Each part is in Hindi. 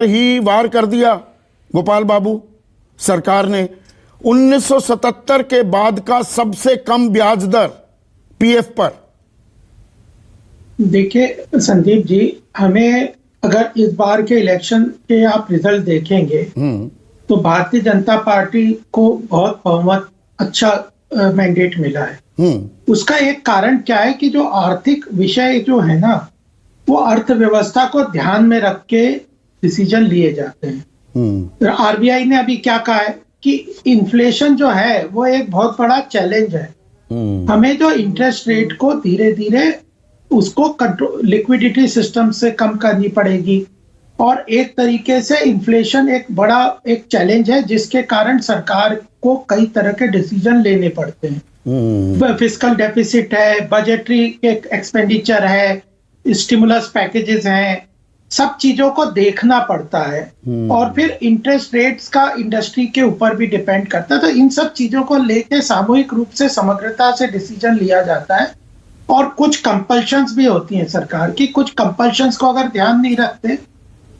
ही वार कर दिया गोपाल बाबू सरकार ने। 1977 के बाद का सबसे कम ब्याज दर पीएफ पर। देखिए संदीप जी, हमें अगर इस बार के इलेक्शन के आप रिजल्ट देखेंगे तो भारतीय जनता पार्टी को बहुत अच्छा मैंडेट मिला है। उसका एक कारण क्या है कि जो आर्थिक विषय जो है ना, वो अर्थव्यवस्था को ध्यान में रख के डिसीजन लिए जाते हैं। आरबीआई ने अभी क्या कहा है कि इन्फ्लेशन जो है वो एक बहुत बड़ा चैलेंज है। हमें जो इंटरेस्ट रेट को धीरे धीरे उसको कंट्रोल, लिक्विडिटी सिस्टम से कम करनी पड़ेगी। और एक तरीके से इन्फ्लेशन एक बड़ा एक चैलेंज है जिसके कारण सरकार को कई तरह के डिसीजन लेने पड़ते हैं। फिस्कल डेफिसिट है, बजटरी एक्सपेंडिचर है, स्टिमुलस पैकेजेस हैं, सब चीजों को देखना पड़ता है। और फिर इंटरेस्ट रेट्स का इंडस्ट्री के ऊपर भी डिपेंड करता है। तो इन सब चीजों को लेके सामूहिक रूप से समग्रता से डिसीजन लिया जाता है। और कुछ कंपल्शंस भी होती हैं सरकार की। कुछ कंपल्शंस को अगर ध्यान नहीं रखते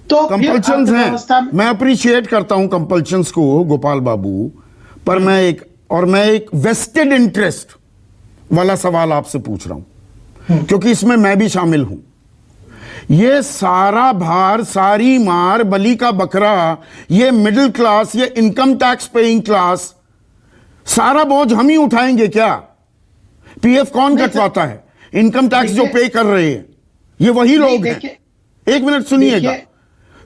तो कंपल्शंस हैं। मैं अप्रिशिएट करता हूं कंपल्शंस को गोपाल बाबू, पर मैं एक वेस्टेड इंटरेस्ट वाला सवाल आपसे पूछ रहा हूं, क्योंकि इसमें मैं भी शामिल हूं। ये सारा भार, सारी मार, बलि का बकरा, ये मिडिल क्लास, ये इनकम टैक्स पेइंग क्लास, सारा बोझ हम ही उठाएंगे क्या? पीएफ कौन कटवाता है? इनकम टैक्स जो पे कर रहे हैं ये वही लोग हैं। एक मिनट सुनिएगा।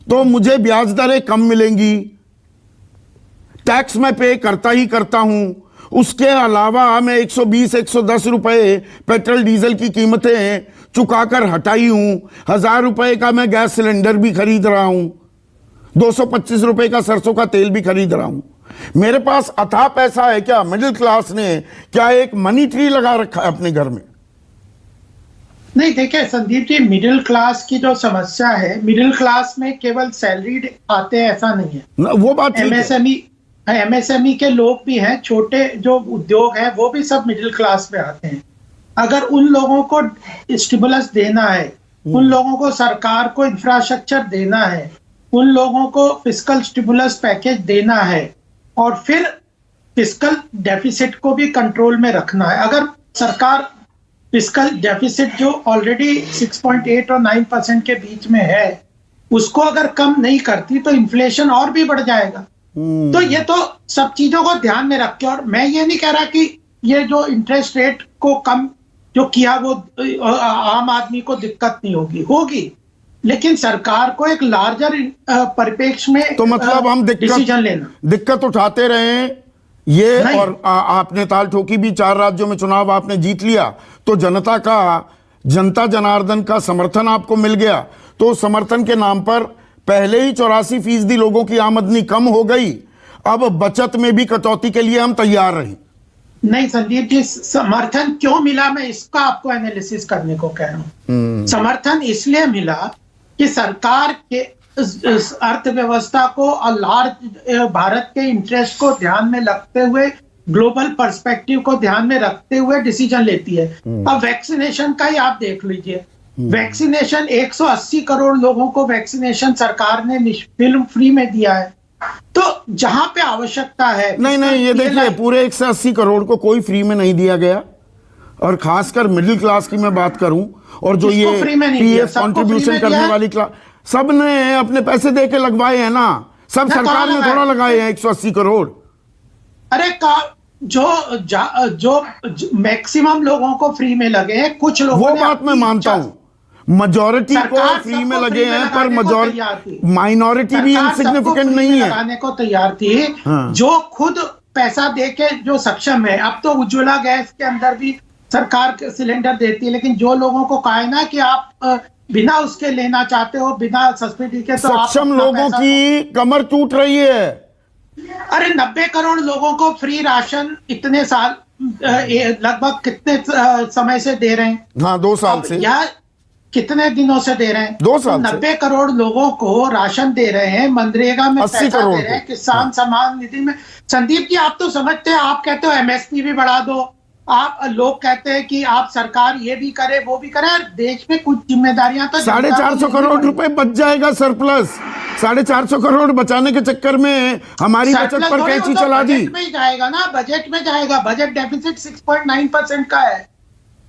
तो मुझे ब्याज दरें कम मिलेंगी, टैक्स मैं पे करता ही करता हूं, उसके अलावा मैं 120-110 रुपए पेट्रोल डीजल की कीमतें चुकाकर हटाई हूं, 1000 रुपए का मैं गैस सिलेंडर भी खरीद रहा हूं, 225 रुपए का सरसों का तेल भी खरीद रहा हूं। मेरे पास अथाह पैसा है क्या? मिडिल क्लास ने क्या एक मनी ट्री लगा रखा है अपने घर में? नहीं, देखिए संदीप जी, मिडिल क्लास की जो समस्या है, मिडिल क्लास में केवल सैलरीड आते हैं ऐसा नहीं है। वो बात एमएसएमई के लोग भी हैं, छोटे जो उद्योग हैं वो भी सब मिडिल क्लास में आते हैं। अगर उन लोगों को स्टिमुलस देना है, उन लोगों को सरकार को इंफ्रास्ट्रक्चर देना है, उन लोगों को फिस्कल स्टिमुलस पैकेज देना है, और फिर फिस्कल डेफिसिट को भी कंट्रोल में रखना है। अगर सरकार फिस्कल डेफिसिट जो ऑलरेडी 6.8 और 9% के बीच में है उसको अगर कम नहीं करती तो इन्फ्लेशन और भी बढ़ जाएगा। तो ये तो सब चीजों को ध्यान में रख के, और मैं ये नहीं कह रहा कि ये जो इंटरेस्ट रेट को कम जो किया वो आम आदमी को दिक्कत नहीं होगी, लेकिन सरकार को एक लार्जर परिप्रेक्ष्य में तो मतलब हम डिसीजन लेना, दिक्कत उठाते रहे ये। और आपने ताल ठोकी भी, 4 राज्यों में चुनाव आपने जीत लिया, तो जनता जनार्दन का समर्थन आपको मिल गया। तो समर्थन के नाम पर पहले ही 84% लोगों की आमदनी कम हो गई, अब बचत में भी कटौती के लिए हम तैयार रहे। नहीं संदीप जी, समर्थन क्यों मिला मैं इसका आपको एनालिसिस करने को कह रहा हूं। समर्थन इसलिए मिला कि सरकार के अर्थव्यवस्था को और लार्ज भारत के इंटरेस्ट को ध्यान में रखते हुए, ग्लोबल पर्सपेक्टिव को ध्यान में रखते हुए डिसीजन लेती है। अब वैक्सीनेशन का ही आप देख लीजिए, वैक्सीनेशन 180 करोड़ लोगों को वैक्सीनेशन सरकार ने फिल्म फ्री में दिया है। तो जहां पे आवश्यकता है, नहीं, ये देखिए, पूरे 180 करोड़ को कोई फ्री में नहीं दिया गया। और खासकर मिडिल क्लास की मैं बात करूं, और जो ये पीएफ कंट्रीब्यूशन करने वाली क्लास, सब ने अपने पैसे दे के लगवाए हैं ना, सब सरकार ने थोड़ा लगाए हैं 180 करोड़। अरे जो मैक्सिमम लोगों को फ्री में लगे हैं, कुछ लोगों वो बात मैं मानता हूं, मेजॉरिटी को फ्री में लगे हैं, पर माइनॉरिटी भी इनसिग्निफिकेंट नहीं है, लगाने को तैयार थी। जो खुद पैसा देके जो सक्षम है, अब तो उज्ज्वला गैस के अंदर भी सरकार सिलेंडर देती है, लेकिन जो लोगों को कहा है ना कि आप बिना उसके लेना चाहते हो, बिना सब्सिडी के, तो सक्षम लोगों की कमर टूट रही है। अरे 90 करोड़ लोगों को फ्री राशन इतने साल, लगभग कितने समय से दे रहे हैं? हाँ, 2 साल से, या कितने दिनों से दे रहे हैं? 2 साल। 90 करोड़ लोगों को राशन दे रहे हैं, मनरेगा में पैसा दे रहे हैं, किसान सम्मान निधि में। संदीप जी, आप तो समझते हैं, आप कहते हो एमएसपी भी बढ़ा दो, आप लोग कहते हैं कि आप सरकार ये भी करे वो भी करे, देश में कुछ जिम्मेदारियां तो 450 करोड़ रुपए बच जाएगा सरप्लस। 450 करोड़ बचाने के चक्कर में हमारी बचत पर कैंची चला दी। बजट में ही जाएगा ना, बजट में जाएगा। बजट डेफिसिट 6.9% का है।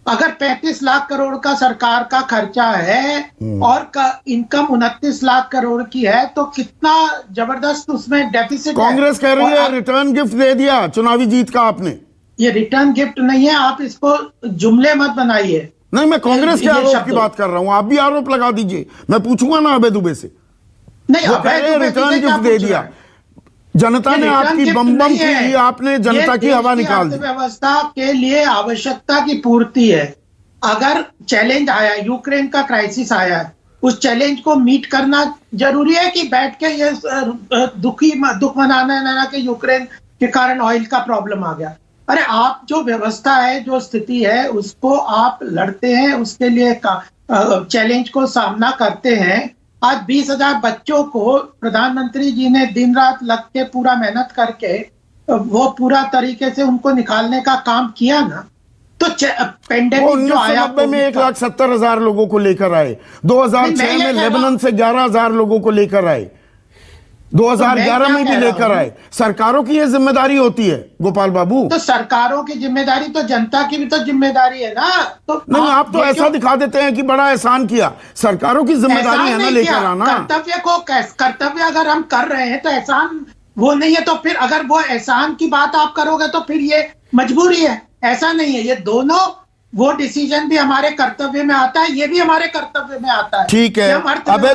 अगर 35 लाख करोड़ का सरकार का खर्चा है और इनकम 29 लाख करोड़ की है, तो कितना जबरदस्त उसमें डेफिसिट है। कांग्रेस कह रही है रिटर्न गिफ्ट दे दिया चुनावी जीत का आपने। ये रिटर्न गिफ्ट नहीं है, आप इसको जुमले मत बनाइए। नहीं, मैं कांग्रेस के आरोप की बात कर रहा हूं, आप भी आरोप लगा दीजिए, मैं पूछूंगा ना अभय दुबे से। नहीं, वो कह रहे हैं रिटर्न गिफ्ट दे दिया, जनता ने आपकी बम की, आपने जनता की हवा निकाल दी। अर्थव्यवस्था के लिए आवश्यकता की पूर्ति है। अगर चैलेंज आया, यूक्रेन का क्राइसिस आया है, उस चैलेंज को मीट करना जरूरी है कि बैठ के ये दुख मनाना कि यूक्रेन के कारण ऑयल का प्रॉब्लम आ गया। अरे आप जो व्यवस्था है, जो स्थिति है, उसको आप लड़ते हैं, उसके लिए चैलेंज को सामना करते हैं। आज 20,000 बच्चों को प्रधानमंत्री जी ने दिन रात लग के पूरा मेहनत करके वो पूरा तरीके से उनको निकालने का काम किया ना। तो पेंडेमिक जो आया 1990 में 1,70,000 लोगों को लेकर आए, 2006 में लेबनान से 11,000 लोगों को लेकर आए, 2011 में भी लेकर आए। सरकारों की ये जिम्मेदारी होती है गोपाल बाबू। तो सरकारों की जिम्मेदारी तो जनता की भी तो जिम्मेदारी है ना। तो नहीं, आप तो ऐसा दिखा देते हैं कि बड़ा एहसान किया। सरकारों की जिम्मेदारी है ना लेकर आना। कर्तव्य अगर हम कर रहे हैं तो एहसान वो नहीं है। तो फिर अगर वो एहसान की बात आप करोगे तो फिर ये मजबूरी है, ऐसा नहीं है। ये दोनों, वो डिसीजन भी हमारे कर्तव्य में आता है, ये भी हमारे कर्तव्य में आता है। ठीक है, अभय दुबे